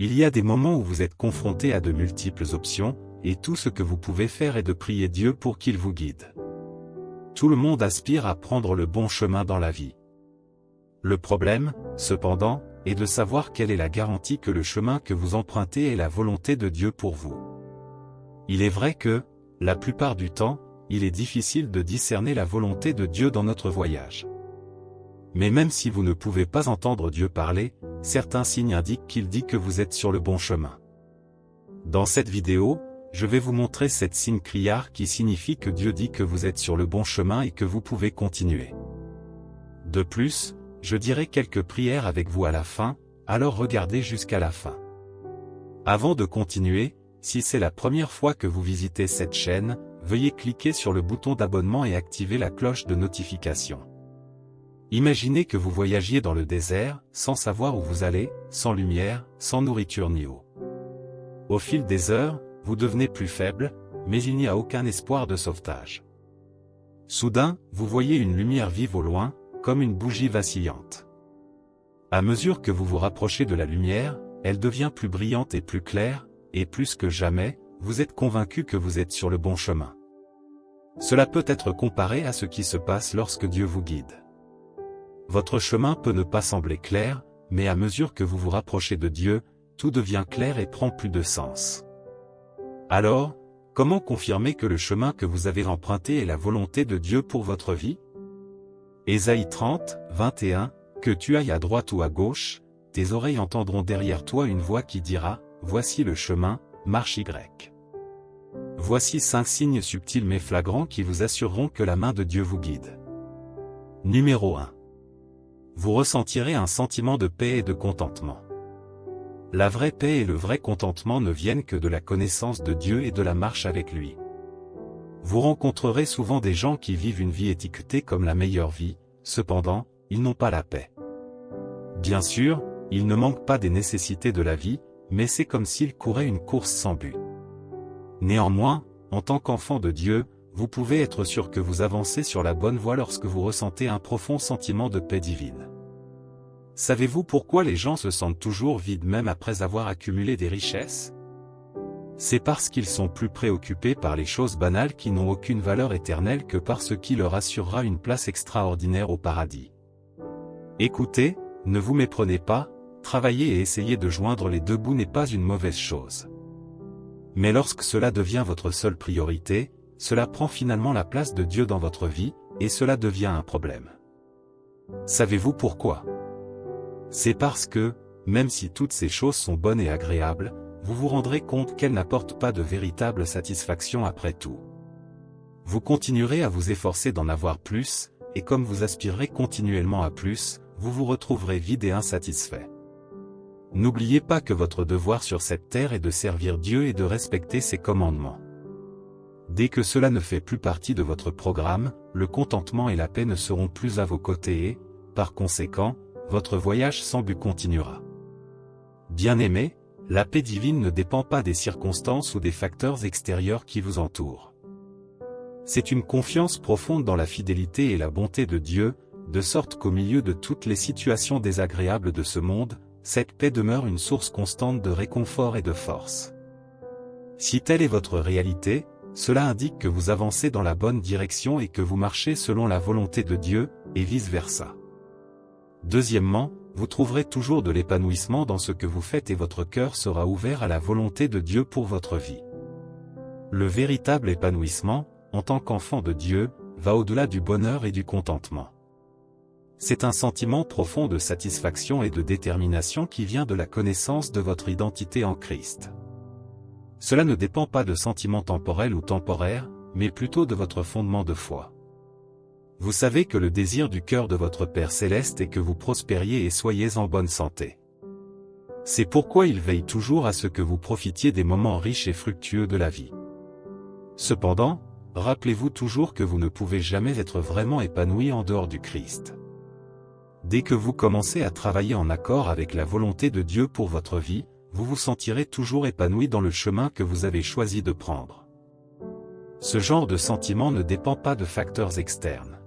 Il y a des moments où vous êtes confronté à de multiples options, et tout ce que vous pouvez faire est de prier Dieu pour qu'il vous guide. Tout le monde aspire à prendre le bon chemin dans la vie. Le problème, cependant, est de savoir quelle est la garantie que le chemin que vous empruntez est la volonté de Dieu pour vous. Il est vrai que, la plupart du temps, il est difficile de discerner la volonté de Dieu dans notre voyage. Mais même si vous ne pouvez pas entendre Dieu parler, certains signes indiquent qu'il dit que vous êtes sur le bon chemin. Dans cette vidéo, je vais vous montrer 7 signes criards qui signifient que Dieu dit que vous êtes sur le bon chemin et que vous pouvez continuer. De plus, je dirai quelques prières avec vous à la fin, alors regardez jusqu'à la fin. Avant de continuer, si c'est la première fois que vous visitez cette chaîne, veuillez cliquer sur le bouton d'abonnement et activer la cloche de notification. Imaginez que vous voyagiez dans le désert, sans savoir où vous allez, sans lumière, sans nourriture ni eau. Au fil des heures, vous devenez plus faible, mais il n'y a aucun espoir de sauvetage. Soudain, vous voyez une lumière vive au loin, comme une bougie vacillante. À mesure que vous vous rapprochez de la lumière, elle devient plus brillante et plus claire, et plus que jamais, vous êtes convaincu que vous êtes sur le bon chemin. Cela peut être comparé à ce qui se passe lorsque Dieu vous guide. Votre chemin peut ne pas sembler clair, mais à mesure que vous vous rapprochez de Dieu, tout devient clair et prend plus de sens. Alors, comment confirmer que le chemin que vous avez emprunté est la volonté de Dieu pour votre vie? Ésaïe 30, 21, que tu ailles à droite ou à gauche, tes oreilles entendront derrière toi une voix qui dira, voici le chemin, marche Y. Voici 5 signes subtils mais flagrants qui vous assureront que la main de Dieu vous guide. Numéro 1. Vous ressentirez un sentiment de paix et de contentement. La vraie paix et le vrai contentement ne viennent que de la connaissance de Dieu et de la marche avec lui. Vous rencontrerez souvent des gens qui vivent une vie étiquetée comme la meilleure vie, cependant, ils n'ont pas la paix. Bien sûr, ils ne manquent pas des nécessités de la vie, mais c'est comme s'ils couraient une course sans but. Néanmoins, en tant qu'enfant de Dieu, vous pouvez être sûr que vous avancez sur la bonne voie lorsque vous ressentez un profond sentiment de paix divine. Savez-vous pourquoi les gens se sentent toujours vides même après avoir accumulé des richesses? C'est parce qu'ils sont plus préoccupés par les choses banales qui n'ont aucune valeur éternelle que par ce qui leur assurera une place extraordinaire au paradis. Écoutez, ne vous méprenez pas, travailler et essayer de joindre les deux bouts n'est pas une mauvaise chose. Mais lorsque cela devient votre seule priorité, cela prend finalement la place de Dieu dans votre vie, et cela devient un problème. Savez-vous pourquoi? C'est parce que, même si toutes ces choses sont bonnes et agréables, vous vous rendrez compte qu'elles n'apportent pas de véritable satisfaction après tout. Vous continuerez à vous efforcer d'en avoir plus, et comme vous aspirerez continuellement à plus, vous vous retrouverez vide et insatisfait. N'oubliez pas que votre devoir sur cette terre est de servir Dieu et de respecter ses commandements. Dès que cela ne fait plus partie de votre programme, le contentement et la paix ne seront plus à vos côtés et, par conséquent, votre voyage sans but continuera. Bien-aimés, la paix divine ne dépend pas des circonstances ou des facteurs extérieurs qui vous entourent. C'est une confiance profonde dans la fidélité et la bonté de Dieu, de sorte qu'au milieu de toutes les situations désagréables de ce monde, cette paix demeure une source constante de réconfort et de force. Si telle est votre réalité, cela indique que vous avancez dans la bonne direction et que vous marchez selon la volonté de Dieu, et vice-versa. Deuxièmement, vous trouverez toujours de l'épanouissement dans ce que vous faites et votre cœur sera ouvert à la volonté de Dieu pour votre vie. Le véritable épanouissement, en tant qu'enfant de Dieu, va au-delà du bonheur et du contentement. C'est un sentiment profond de satisfaction et de détermination qui vient de la connaissance de votre identité en Christ. Cela ne dépend pas de sentiments temporels ou temporaires, mais plutôt de votre fondement de foi. Vous savez que le désir du cœur de votre Père Céleste est que vous prospériez et soyez en bonne santé. C'est pourquoi il veille toujours à ce que vous profitiez des moments riches et fructueux de la vie. Cependant, rappelez-vous toujours que vous ne pouvez jamais être vraiment épanoui en dehors du Christ. Dès que vous commencez à travailler en accord avec la volonté de Dieu pour votre vie, vous vous sentirez toujours épanoui dans le chemin que vous avez choisi de prendre. Ce genre de sentiment ne dépend pas de facteurs externes.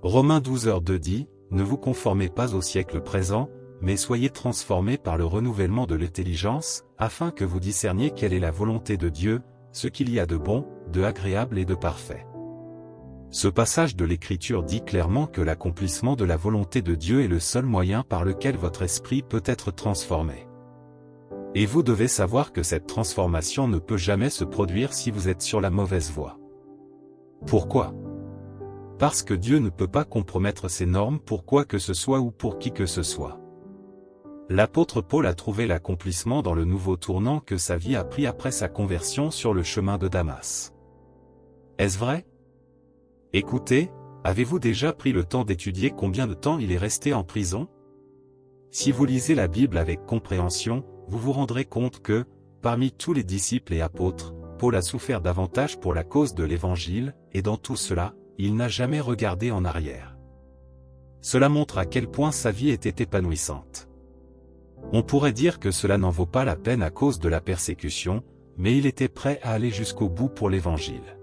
Romains 12:2 dit, « Ne vous conformez pas au siècle présent, mais soyez transformés par le renouvellement de l'intelligence, afin que vous discerniez quelle est la volonté de Dieu, ce qu'il y a de bon, de agréable et de parfait. Ce passage de l'Écriture dit clairement que l'accomplissement de la volonté de Dieu est le seul moyen par lequel votre esprit peut être transformé. Et vous devez savoir que cette transformation ne peut jamais se produire si vous êtes sur la mauvaise voie. Pourquoi ? Parce que Dieu ne peut pas compromettre ses normes pour quoi que ce soit ou pour qui que ce soit. L'apôtre Paul a trouvé l'accomplissement dans le nouveau tournant que sa vie a pris après sa conversion sur le chemin de Damas. Est-ce vrai ? Écoutez, avez-vous déjà pris le temps d'étudier combien de temps il est resté en prison ? Si vous lisez la Bible avec compréhension, vous vous rendrez compte que, parmi tous les disciples et apôtres, Paul a souffert davantage pour la cause de l'Évangile, et dans tout cela, il n'a jamais regardé en arrière. Cela montre à quel point sa vie était épanouissante. On pourrait dire que cela n'en vaut pas la peine à cause de la persécution, mais il était prêt à aller jusqu'au bout pour l'Évangile.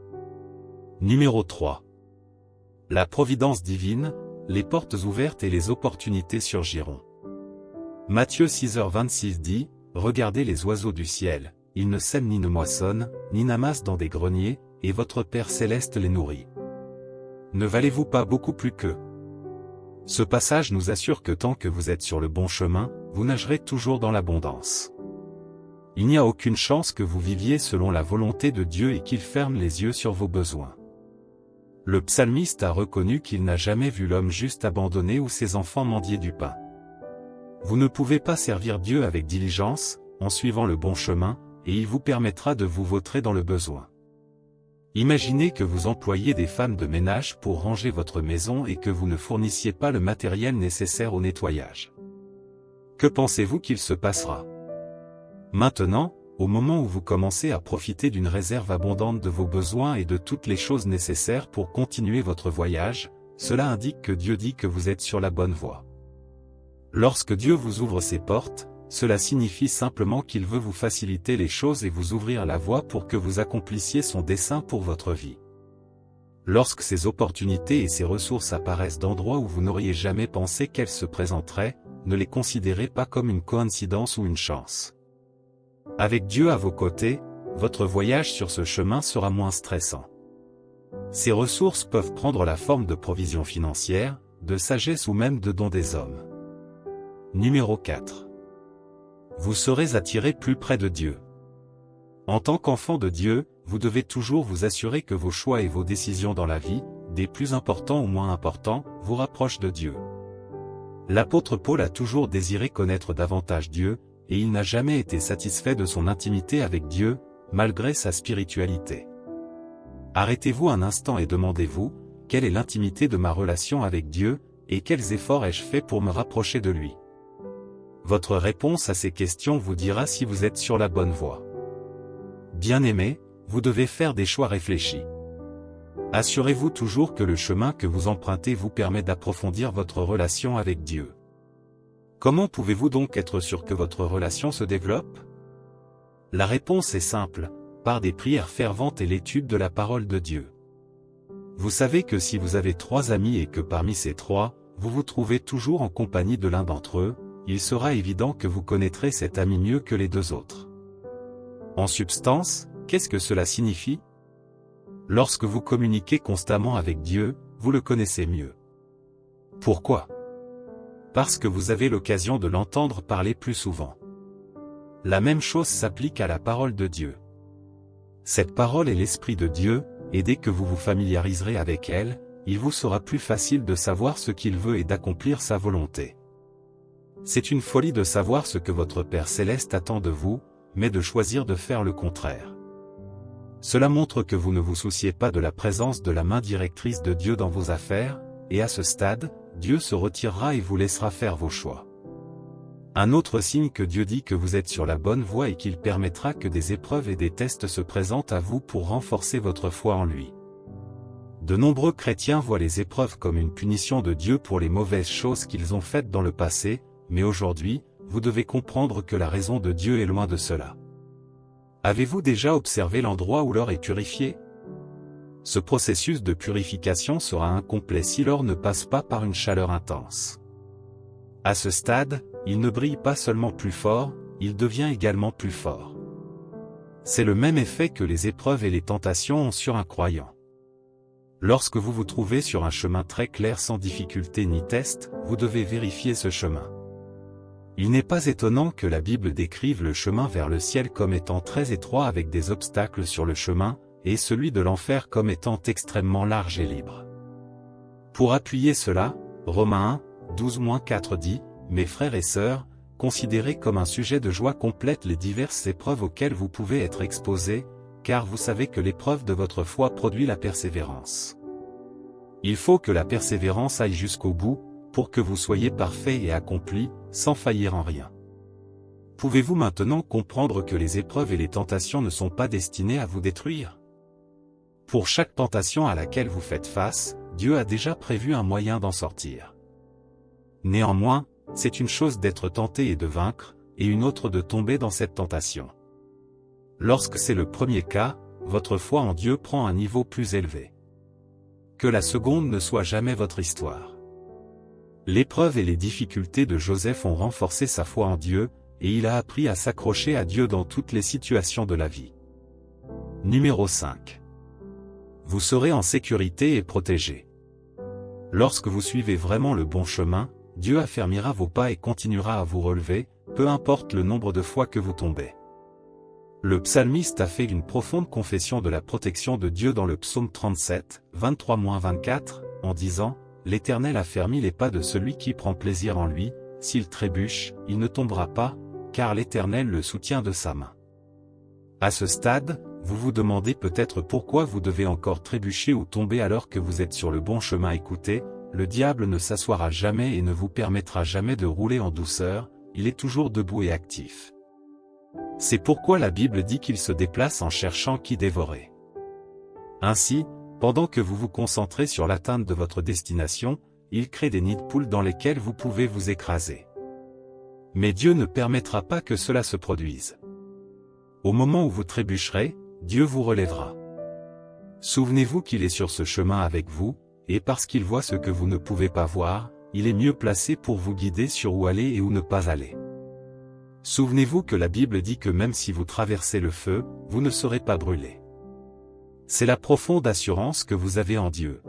Numéro 3. La providence divine, les portes ouvertes et les opportunités surgiront. Matthieu 6h26 dit, « Regardez les oiseaux du ciel, ils ne sèment ni ne moissonnent, ni n'amassent dans des greniers, et votre Père céleste les nourrit. Ne valez-vous pas beaucoup plus qu'eux ?» Ce passage nous assure que tant que vous êtes sur le bon chemin, vous nagerez toujours dans l'abondance. Il n'y a aucune chance que vous viviez selon la volonté de Dieu et qu'il ferme les yeux sur vos besoins. Le psalmiste a reconnu qu'il n'a jamais vu l'homme juste abandonné ou ses enfants mendier du pain. Vous ne pouvez pas servir Dieu avec diligence, en suivant le bon chemin, et il vous permettra de vous vautrer dans le besoin. Imaginez que vous employiez des femmes de ménage pour ranger votre maison et que vous ne fournissiez pas le matériel nécessaire au nettoyage. Que pensez-vous qu'il se passera ? Maintenant, au moment où vous commencez à profiter d'une réserve abondante de vos besoins et de toutes les choses nécessaires pour continuer votre voyage, cela indique que Dieu dit que vous êtes sur la bonne voie. Lorsque Dieu vous ouvre ses portes, cela signifie simplement qu'il veut vous faciliter les choses et vous ouvrir la voie pour que vous accomplissiez son dessein pour votre vie. Lorsque ces opportunités et ces ressources apparaissent d'endroits où vous n'auriez jamais pensé qu'elles se présenteraient, ne les considérez pas comme une coïncidence ou une chance. Avec Dieu à vos côtés, votre voyage sur ce chemin sera moins stressant. Ces ressources peuvent prendre la forme de provisions financières, de sagesse ou même de dons des hommes. Numéro 4. Vous serez attiré plus près de Dieu. En tant qu'enfant de Dieu, vous devez toujours vous assurer que vos choix et vos décisions dans la vie, des plus importants ou moins importants, vous rapprochent de Dieu. L'apôtre Paul a toujours désiré connaître davantage Dieu, et il n'a jamais été satisfait de son intimité avec Dieu, malgré sa spiritualité. Arrêtez-vous un instant et demandez-vous, quelle est l'intimité de ma relation avec Dieu, et quels efforts ai-je fait pour me rapprocher de lui ? Votre réponse à ces questions vous dira si vous êtes sur la bonne voie. Bien-aimés, vous devez faire des choix réfléchis. Assurez-vous toujours que le chemin que vous empruntez vous permet d'approfondir votre relation avec Dieu. Comment pouvez-vous donc être sûr que votre relation se développe ? La réponse est simple, par des prières ferventes et l'étude de la parole de Dieu. Vous savez que si vous avez 3 amis et que parmi ces 3, vous vous trouvez toujours en compagnie de l'un d'entre eux, il sera évident que vous connaîtrez cet ami mieux que les 2 autres. En substance, qu'est-ce que cela signifie ? Lorsque vous communiquez constamment avec Dieu, vous le connaissez mieux. Pourquoi ? Parce que vous avez l'occasion de l'entendre parler plus souvent. La même chose s'applique à la parole de Dieu. Cette parole est l'Esprit de Dieu, et dès que vous vous familiariserez avec elle, il vous sera plus facile de savoir ce qu'il veut et d'accomplir sa volonté. C'est une folie de savoir ce que votre Père Céleste attend de vous, mais de choisir de faire le contraire. Cela montre que vous ne vous souciez pas de la présence de la main directrice de Dieu dans vos affaires, et à ce stade, Dieu se retirera et vous laissera faire vos choix. Un autre signe que Dieu dit que vous êtes sur la bonne voie et qu'il permettra que des épreuves et des tests se présentent à vous pour renforcer votre foi en lui. De nombreux chrétiens voient les épreuves comme une punition de Dieu pour les mauvaises choses qu'ils ont faites dans le passé, mais aujourd'hui, vous devez comprendre que la raison de Dieu est loin de cela. Avez-vous déjà observé l'endroit où l'or est purifié ? Ce processus de purification sera incomplet si l'or ne passe pas par une chaleur intense. À ce stade, il ne brille pas seulement plus fort, il devient également plus fort. C'est le même effet que les épreuves et les tentations ont sur un croyant. Lorsque vous vous trouvez sur un chemin très clair sans difficulté ni test, vous devez vérifier ce chemin. Il n'est pas étonnant que la Bible décrive le chemin vers le ciel comme étant très étroit avec des obstacles sur le chemin, et celui de l'enfer comme étant extrêmement large et libre. Pour appuyer cela, Romains 1, 12-4 dit, « Mes frères et sœurs, considérez comme un sujet de joie complète les diverses épreuves auxquelles vous pouvez être exposés, car vous savez que l'épreuve de votre foi produit la persévérance. Il faut que la persévérance aille jusqu'au bout, pour que vous soyez parfaits et accomplis, sans faillir en rien. » Pouvez-vous maintenant comprendre que les épreuves et les tentations ne sont pas destinées à vous détruire? Pour chaque tentation à laquelle vous faites face, Dieu a déjà prévu un moyen d'en sortir. Néanmoins, c'est une chose d'être tenté et de vaincre, et une autre de tomber dans cette tentation. Lorsque c'est le premier cas, votre foi en Dieu prend un niveau plus élevé. Que la seconde ne soit jamais votre histoire. L'épreuve et les difficultés de Joseph ont renforcé sa foi en Dieu, et il a appris à s'accrocher à Dieu dans toutes les situations de la vie. Numéro 5. Vous serez en sécurité et protégé. Lorsque vous suivez vraiment le bon chemin, Dieu affermira vos pas et continuera à vous relever, peu importe le nombre de fois que vous tombez. Le psalmiste a fait une profonde confession de la protection de Dieu dans le psaume 37, 23-24, en disant « L'Éternel affermit les pas de celui qui prend plaisir en lui, s'il trébuche, il ne tombera pas, car l'Éternel le soutient de sa main. » À ce stade, vous vous demandez peut-être pourquoi vous devez encore trébucher ou tomber alors que vous êtes sur le bon chemin. Écoutez, le diable ne s'assoira jamais et ne vous permettra jamais de rouler en douceur, il est toujours debout et actif. C'est pourquoi la Bible dit qu'il se déplace en cherchant qui dévorer. Ainsi, pendant que vous vous concentrez sur l'atteinte de votre destination, il crée des nids de poules dans lesquels vous pouvez vous écraser. Mais Dieu ne permettra pas que cela se produise. Au moment où vous trébucherez, Dieu vous relèvera. Souvenez-vous qu'il est sur ce chemin avec vous, et parce qu'il voit ce que vous ne pouvez pas voir, il est mieux placé pour vous guider sur où aller et où ne pas aller. Souvenez-vous que la Bible dit que même si vous traversez le feu, vous ne serez pas brûlé. C'est la profonde assurance que vous avez en Dieu.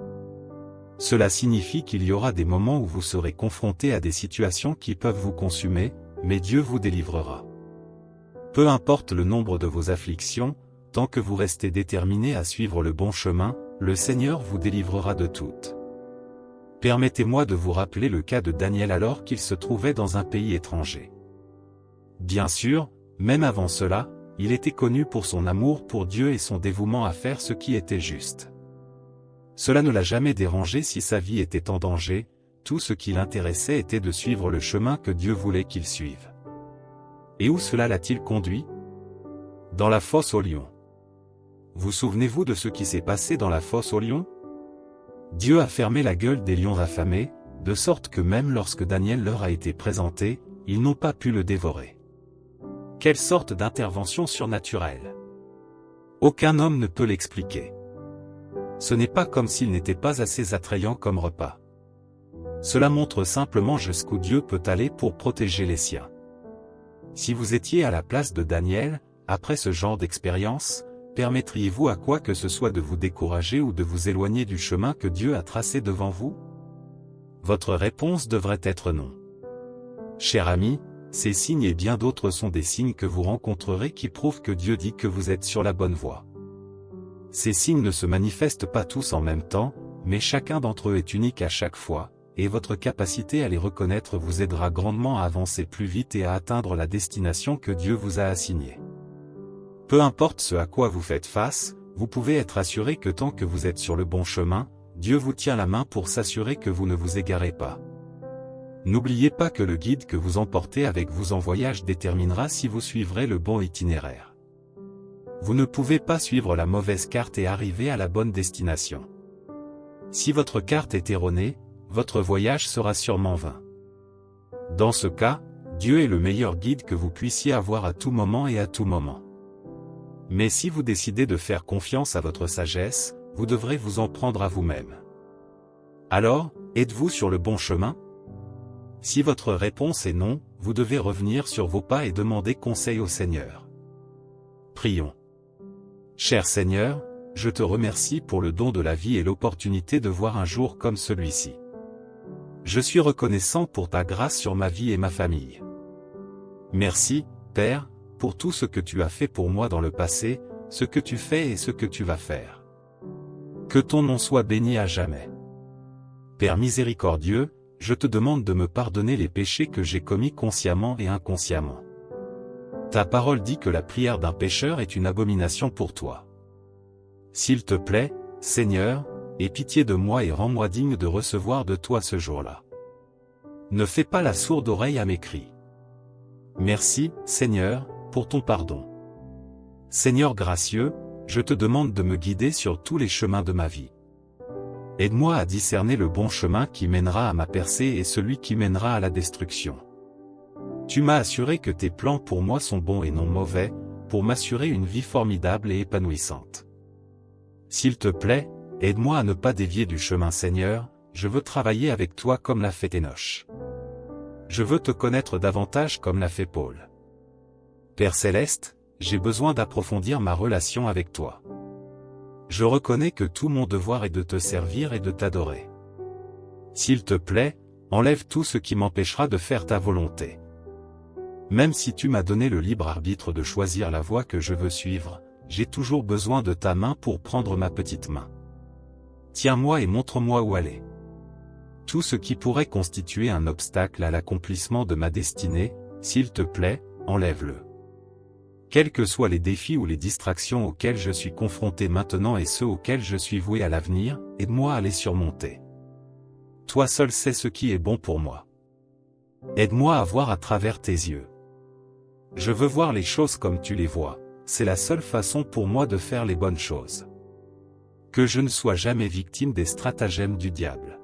Cela signifie qu'il y aura des moments où vous serez confronté à des situations qui peuvent vous consumer, mais Dieu vous délivrera. Peu importe le nombre de vos afflictions, tant que vous restez déterminé à suivre le bon chemin, le Seigneur vous délivrera de toutes. Permettez-moi de vous rappeler le cas de Daniel alors qu'il se trouvait dans un pays étranger. Bien sûr, même avant cela, il était connu pour son amour pour Dieu et son dévouement à faire ce qui était juste. Cela ne l'a jamais dérangé si sa vie était en danger, tout ce qui l'intéressait était de suivre le chemin que Dieu voulait qu'il suive. Et où cela l'a-t-il conduit? Dans la fosse aux lions. Vous souvenez-vous de ce qui s'est passé dans la fosse aux lions? Dieu a fermé la gueule des lions affamés, de sorte que même lorsque Daniel leur a été présenté, ils n'ont pas pu le dévorer. Quelle sorte d'intervention surnaturelle! Aucun homme ne peut l'expliquer. Ce n'est pas comme s'il n'était pas assez attrayant comme repas. Cela montre simplement jusqu'où Dieu peut aller pour protéger les siens. Si vous étiez à la place de Daniel, après ce genre d'expérience, permettriez-vous à quoi que ce soit de vous décourager ou de vous éloigner du chemin que Dieu a tracé devant vous? Votre réponse devrait être non. Cher ami, ces signes et bien d'autres sont des signes que vous rencontrerez qui prouvent que Dieu dit que vous êtes sur la bonne voie. Ces signes ne se manifestent pas tous en même temps, mais chacun d'entre eux est unique à chaque fois, et votre capacité à les reconnaître vous aidera grandement à avancer plus vite et à atteindre la destination que Dieu vous a assignée. Peu importe ce à quoi vous faites face, vous pouvez être assuré que tant que vous êtes sur le bon chemin, Dieu vous tient la main pour s'assurer que vous ne vous égarez pas. N'oubliez pas que le guide que vous emportez avec vous en voyage déterminera si vous suivrez le bon itinéraire. Vous ne pouvez pas suivre la mauvaise carte et arriver à la bonne destination. Si votre carte est erronée, votre voyage sera sûrement vain. Dans ce cas, Dieu est le meilleur guide que vous puissiez avoir à tout moment et à tout moment. Mais si vous décidez de faire confiance à votre sagesse, vous devrez vous en prendre à vous-même. Alors, êtes-vous sur le bon chemin? Si votre réponse est non, vous devez revenir sur vos pas et demander conseil au Seigneur. Prions. Cher Seigneur, je te remercie pour le don de la vie et l'opportunité de voir un jour comme celui-ci. Je suis reconnaissant pour ta grâce sur ma vie et ma famille. Merci, Père, pour tout ce que tu as fait pour moi dans le passé, ce que tu fais et ce que tu vas faire. Que ton nom soit béni à jamais. Père miséricordieux, je te demande de me pardonner les péchés que j'ai commis consciemment et inconsciemment. Ta parole dit que la prière d'un pécheur est une abomination pour toi. S'il te plaît, Seigneur, aie pitié de moi et rends-moi digne de recevoir de toi ce jour-là. Ne fais pas la sourde oreille à mes cris. Merci, Seigneur, pour ton pardon. Seigneur gracieux, je te demande de me guider sur tous les chemins de ma vie. Aide-moi à discerner le bon chemin qui mènera à ma percée et celui qui mènera à la destruction. Tu m'as assuré que tes plans pour moi sont bons et non mauvais, pour m'assurer une vie formidable et épanouissante. S'il te plaît, aide-moi à ne pas dévier du chemin Seigneur, je veux travailler avec toi comme l'a fait Enoch. Je veux te connaître davantage comme l'a fait Paul. Père Céleste, j'ai besoin d'approfondir ma relation avec toi. Je reconnais que tout mon devoir est de te servir et de t'adorer. S'il te plaît, enlève tout ce qui m'empêchera de faire ta volonté. Même si tu m'as donné le libre arbitre de choisir la voie que je veux suivre, j'ai toujours besoin de ta main pour prendre ma petite main. Tiens-moi et montre-moi où aller. Tout ce qui pourrait constituer un obstacle à l'accomplissement de ma destinée, s'il te plaît, enlève-le. Quels que soient les défis ou les distractions auxquels je suis confronté maintenant et ceux auxquels je suis voué à l'avenir, aide-moi à les surmonter. Toi seul sais ce qui est bon pour moi. Aide-moi à voir à travers tes yeux. Je veux voir les choses comme tu les vois, c'est la seule façon pour moi de faire les bonnes choses. Que je ne sois jamais victime des stratagèmes du diable.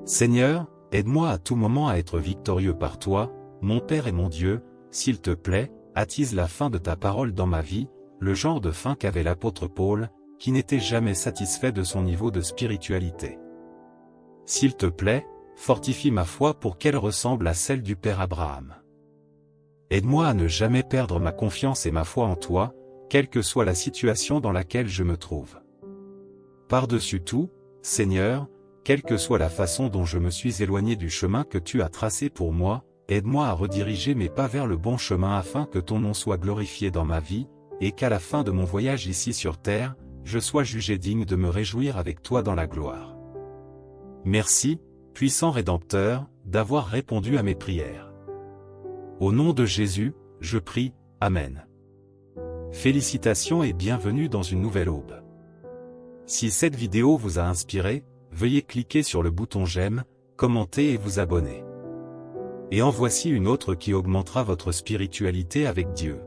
Seigneur, aide-moi à tout moment à être victorieux par toi, mon Père et mon Dieu, s'il te plaît, attise la faim de ta parole dans ma vie, le genre de faim qu'avait l'apôtre Paul, qui n'était jamais satisfait de son niveau de spiritualité. S'il te plaît, fortifie ma foi pour qu'elle ressemble à celle du Père Abraham. Aide-moi à ne jamais perdre ma confiance et ma foi en toi, quelle que soit la situation dans laquelle je me trouve. Par-dessus tout, Seigneur, quelle que soit la façon dont je me suis éloigné du chemin que tu as tracé pour moi, aide-moi à rediriger mes pas vers le bon chemin afin que ton nom soit glorifié dans ma vie, et qu'à la fin de mon voyage ici sur terre, je sois jugé digne de me réjouir avec toi dans la gloire. Merci, puissant Rédempteur, d'avoir répondu à mes prières. Au nom de Jésus, je prie, Amen. Félicitations et bienvenue dans une nouvelle aube. Si cette vidéo vous a inspiré, veuillez cliquer sur le bouton j'aime, commenter et vous abonner. Et en voici une autre qui augmentera votre spiritualité avec Dieu.